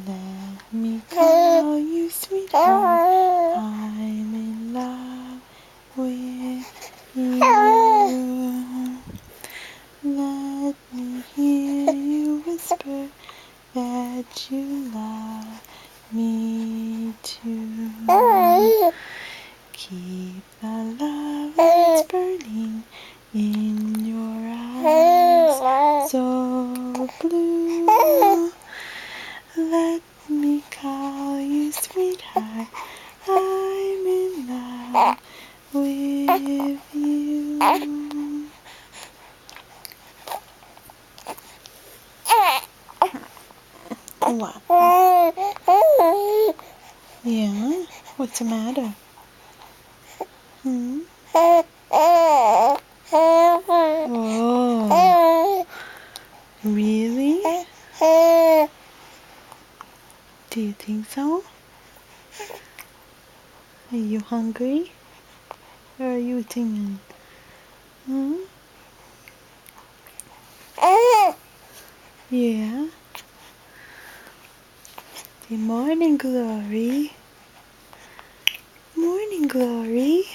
Let me call you sweetheart. I'm in love with you. Let me hear you whisper that you love me too. Keep the love that's burning in your eyes so blue. Let me call you sweetheart. I'm in love with you. What? Yeah? What's the matter? Oh, really? Do you think so? Are you hungry? Or are you singing? Yeah? Good morning, Glory. Morning, Glory.